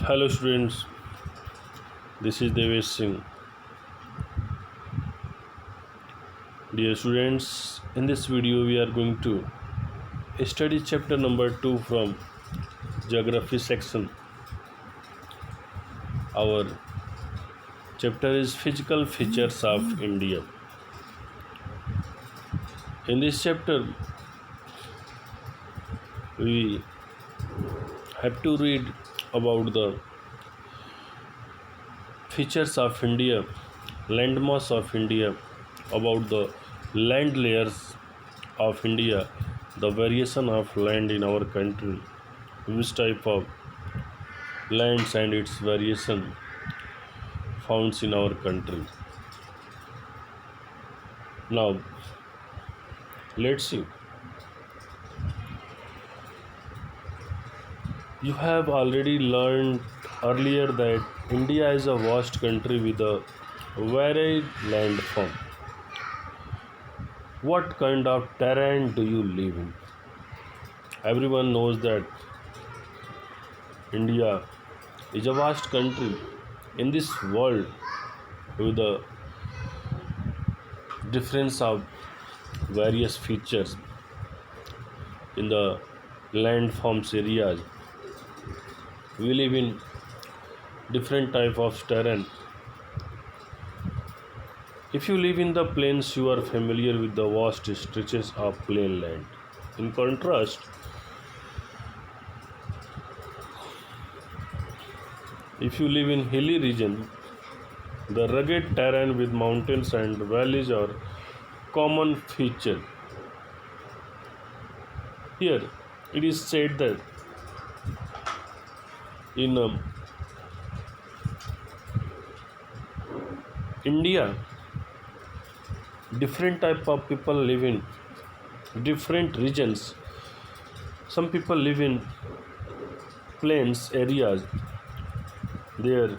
Hello students, this is Devesh Singh. Dear students, in this video we are going to study chapter number 2 from geography section. Our chapter is physical features of India. In this chapter we have to read about the features of India, landmass of India, about the land layers of India, the variation of land in our country, which type of lands and its variation found in our country. Now, let's see. You have already learned earlier that India is a vast country with a varied land form. What kind of terrain do you live in? Everyone knows that India is a vast country in this world with a difference of various features in the landforms areas. We live in different type of terrain. If you live in the plains, you are familiar with the vast stretches of plain land. In contrast, if you live in hilly region, the rugged terrain with mountains and valleys are common feature. Here, it is said that in India, different type of people live in different regions. Some people live in plains areas. There,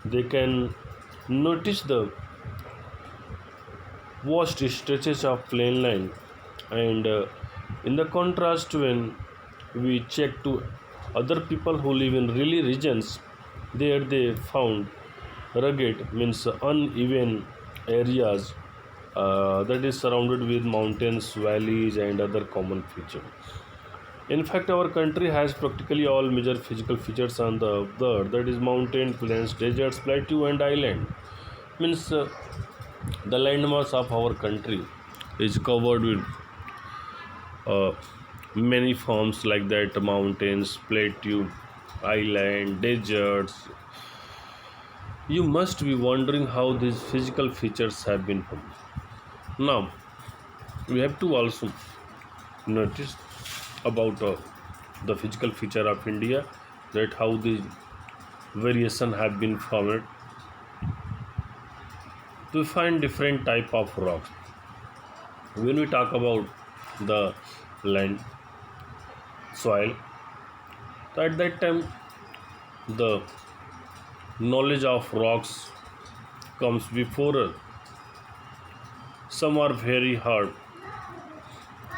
they can notice the vast stretches of plain land, and in the contrast, when we check to other people who live in hilly regions, there they found rugged means uneven areas that is surrounded with mountains, valleys, and other common features. In fact, our country has practically all major physical features on the earth, that is mountain, plains, deserts, plateau, and island. Means the landmass of our country is covered with uh, many forms like that: mountains, plateau, island, deserts. You must be wondering how these physical features have been formed. Now, we have to also notice about the physical feature of India, that how the variation have been formed. We find different type of rocks. When we talk about the land, soil, so at that time the knowledge of rocks comes before us. Some are very hard,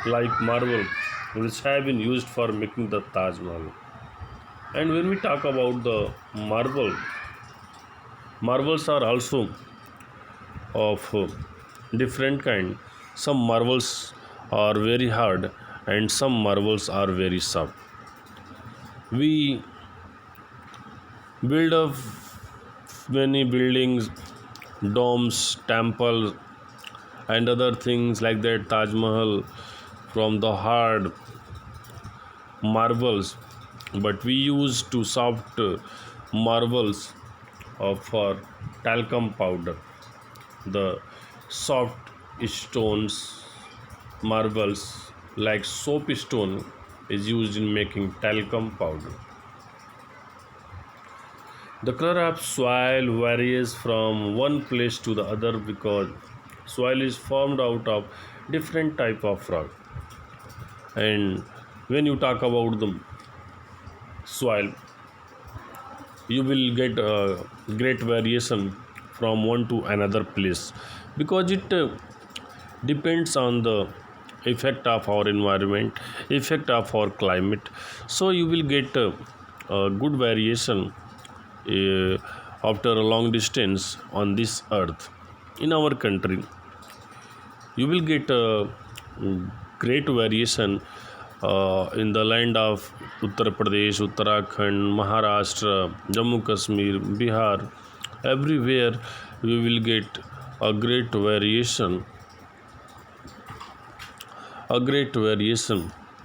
like marble, which have been used for making the Taj Mahal. And when we talk about the marbles are also of different kind. Some marbles are very hard, and some marbles are very soft. We build up many buildings, domes, temples, and other things like that, Taj Mahal, from the hard marbles, but we use to soft marbles for talcum powder. The soft stones, marbles like soap stone is used in making talcum powder. The color of soil varies from one place to the other because soil is formed out of different type of rock. And when you talk about the soil, you will get great variation from one to another place, because it depends on the effect of our environment, effect of our climate. So you will get good variation after a long distance on this earth. In our country, you will get a great variation in the land of Uttar Pradesh, Uttarakhand, Maharashtra, Jammu Kashmir, Bihar. Everywhere you will get a great variation,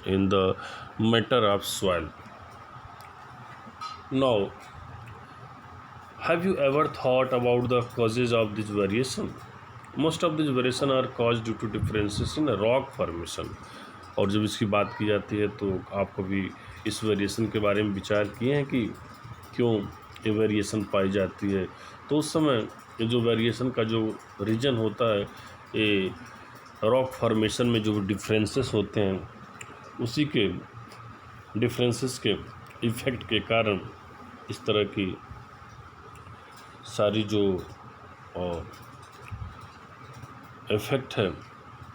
in the matter of soil. Now, have you ever thought about the causes of this variation? Most of these variation are caused due to differences in rock formation. और जब इसकी बात की जाती है तो आप कभी इस वेरिएशन के बारे में विचार किए हैं कि क्यों ये वेरिएशन पाई जाती है? तो उस समय ये जो वेरिएशन का जो रीजन होता है, ये रॉक फॉर्मेशन में जो डिफरेंसेस होते हैं, उसी के डिफरेंसेस के इफ़ेक्ट के कारण इस तरह की सारी जो इफ़ेक्ट है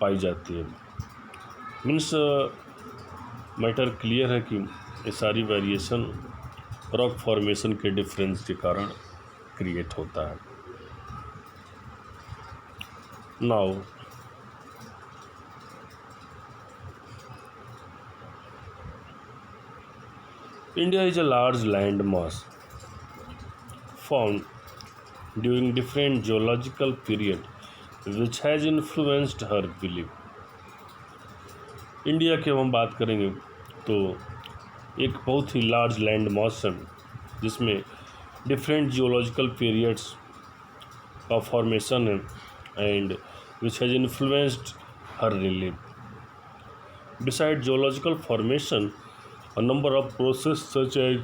पाई जाती है। मीन्स मैटर क्लियर है कि ये सारी वेरिएशन रॉक फॉर्मेशन के डिफरेंस के कारण क्रिएट होता है। Now India is a large land mass found during different geological period which has influenced her belief. India की हम बात करेंगे तो एक बहुत ही लार्ज लैंड मास है जिसमें डिफरेंट जियोलॉजिकल पीरियड्स का फॉर्मेशन है and which has influenced her relief. Beside geological formation, a number of processes such as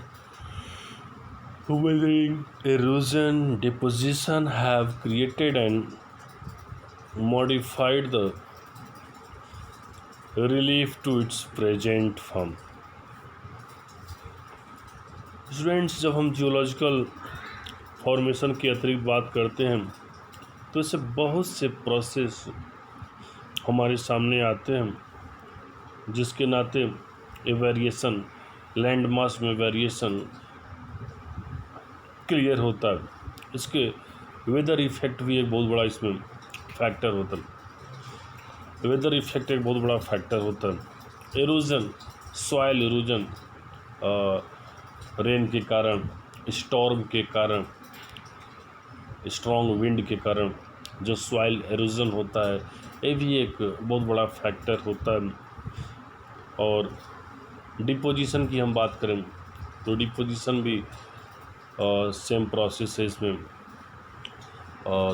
weathering, erosion, deposition have created and modified the relief to its present form. Students, जब हम geological formation की अतिरिक्त बात करते हैं तो इससे बहुत से प्रोसेस हमारे सामने आते हैं जिसके नाते ये वेरिएशन, लैंड मास में वेरिएशन क्लियर होता है. इसके वेदर इफेक्ट भी एक बहुत बड़ा इसमें फैक्टर होता है. वेदर इफेक्ट एक बहुत बड़ा फैक्टर होता है. एरोजन, सॉइल एरोजन, रेन के कारण, स्टॉर्म के कारण, स्ट्रॉन्ग विंड के कारण जो सॉइल एरोजन होता है, ये भी एक बहुत बड़ा फैक्टर होता है. और डिपोजिशन की हम बात करें तो डिपोजिशन भी सेम प्रोसेस है इसमें.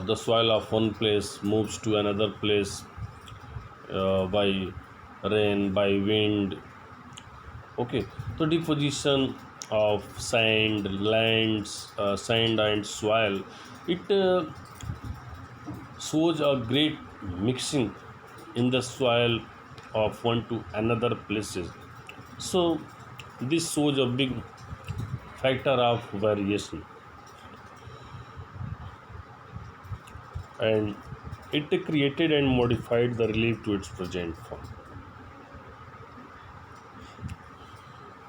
The soil of one place moves to another place by rain, by wind. Okay, तो deposition of sand, sand and soil, it shows a great mixing in the soil of one to another places. So this shows a big factor of variation, and it created and modified the relief to its present form.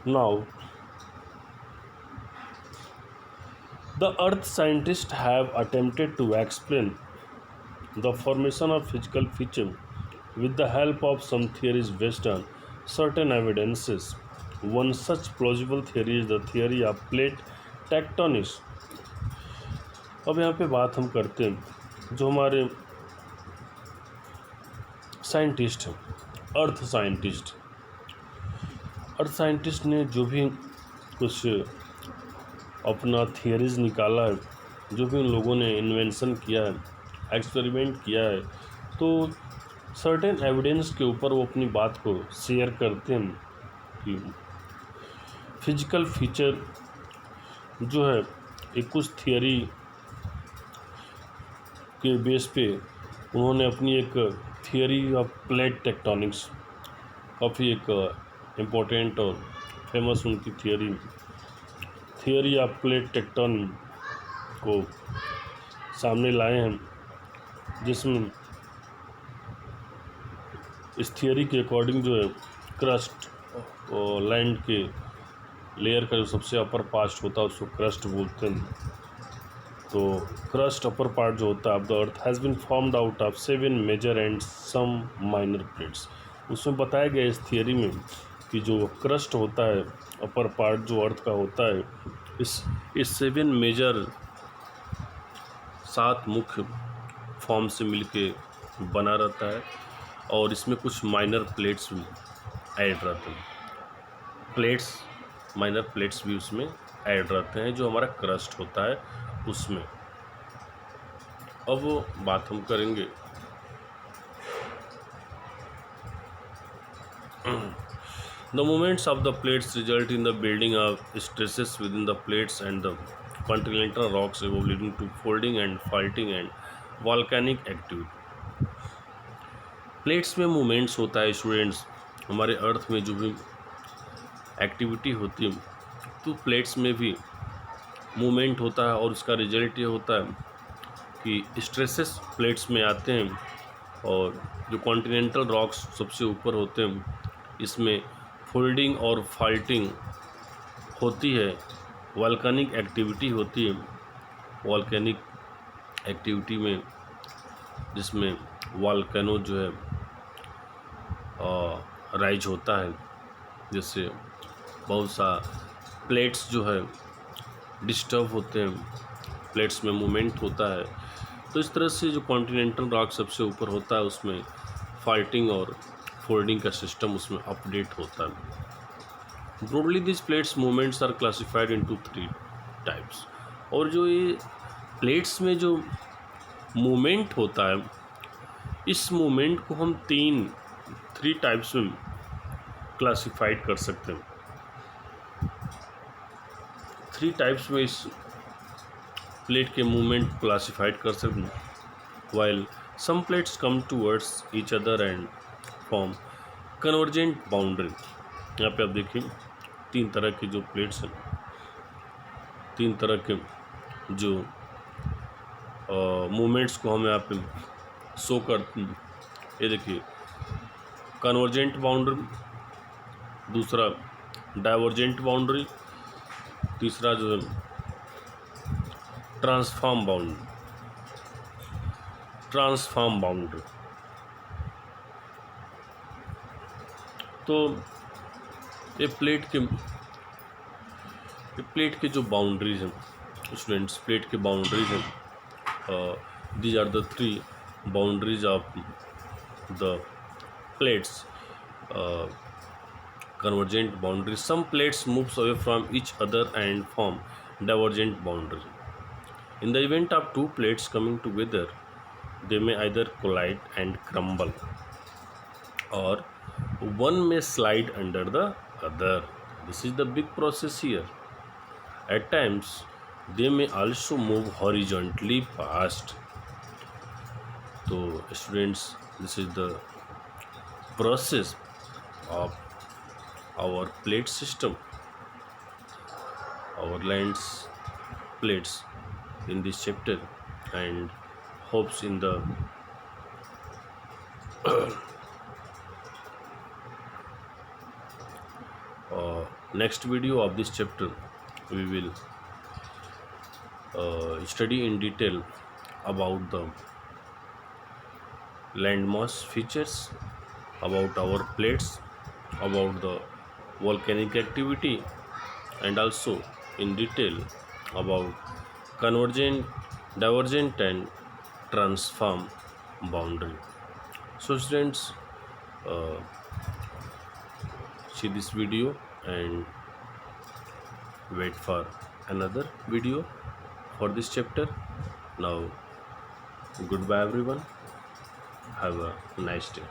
Now, the earth scientists have attempted to explain the formation of physical features with the help of some theories based on certain evidences. One such plausible theory is the theory of plate tectonics. अब यहाँ पे बात हम करते हैं जो हमारे scientist हैं, अर्थ साइंटिस्ट ने जो भी कुछ अपना थियरीज निकाला है, जो भी उन लोगों ने इन्वेंशन किया है, एक्सपेरिमेंट किया है, तो सर्टेन एविडेंस के ऊपर वो अपनी बात को शेयर करते हैं कि फिजिकल फीचर जो है एक कुछ थियरी के बेस पे उन्होंने अपनी एक थियरी ऑफ प्लेट टेक्टोनिक्स, काफ़ी एक इम्पोर्टेंट और फेमस उनकी थियरी ऑफ प्लेट टेक्टोन को सामने लाए हैं, जिसमें इस थियरी के अकॉर्डिंग जो है क्रस्ट और लैंड के लेयर का जो सबसे अपर पार्ट होता है उसको क्रस्ट बोलते हैं। तो क्रस्ट अपर पार्ट जो होता है of the earth has been formed out of 7 major and some minor plates. उसमें बताया गया इस थियरी में कि जो क्रस्ट होता है अपर पार्ट जो अर्थ का होता है इस 7 मेजर 7 मुख्य फॉर्म से मिलके बना रहता है और इसमें कुछ माइनर प्लेट्स भी ऐड रहते हैं। माइनर प्लेट्स भी उसमें ऐड रहते हैं जो हमारा क्रस्ट होता है उसमें। अब वो बात हम करेंगे the movements of the plates result in the building of stresses within the plates and the continental rocks above leading to folding and faulting and volcanic activity. Plates में मूवमेंट्स होता है स्टूडेंट्स, हमारे अर्थ में जो भी activity होती है तो प्लेट्स में भी मूवमेंट होता है और उसका रिजल्ट ये होता है कि स्ट्रेसेस प्लेट्स में आते हैं और जो कॉन्टिनेंटल रॉक्स सबसे ऊपर होते हैं इसमें फोल्डिंग और फाल्टिंग होती है, वॉल्केनिक एक्टिविटी होती है। वॉल्केनिक एक्टिविटी में जिसमें वॉल्केनो जो है राइज होता है, जिससे बहुत सा प्लेट्स जो है डिस्टर्ब होते हैं, प्लेट्स में मूवमेंट होता है। तो इस तरह से जो कॉन्टिनेंटल रॉक सबसे ऊपर होता है उसमें फाल्टिंग और फोल्डिंग का सिस्टम उसमें अपडेट होता है। Broadly this plates movements are classified into 3 types. और जो ये प्लेट्स में जो मूवमेंट होता है इस मूवमेंट को हम 3 टाइप्स में क्लासिफाइड कर सकते हैं। 3 टाइप्स में इस प्लेट के मूवमेंट क्लासिफाइड कर सकते हैं। While some plates come towards each other and form convergent boundary. यहाँ पे आप देखिए 3 तरह की जो प्लेट्स हैं, 3 तरह के जो मूवमेंट्स को हम यहाँ पे शो करते हैं। ये देखिए कन्वर्जेंट बाउंड्री, दूसरा डाइवर्जेंट बाउंड्री, तीसरा जो है ट्रांसफॉर्म बाउंड्री। तो ये प्लेट के जो बाउंड्रीज हैं स्टूडेंट्स, प्लेट के बाउंड्रीज हैं, these are the 3 boundaries of the plates. convergent boundary. Some plates moves away from each other and form divergent boundary. In the event of 2 plates coming together, they may either collide and crumble, or one may slide under the other. This is the big process here. At times, they may also move horizontally past. So, students, this is the process of our plate system, our lands plates in this chapter, and hopes in the next video of this chapter we will study in detail about the landmass features, about our plates, about the volcanic activity, and also in detail about convergent, divergent and transform boundary. So students, see this video and wait for another video for this chapter. Now goodbye everyone, have a nice day.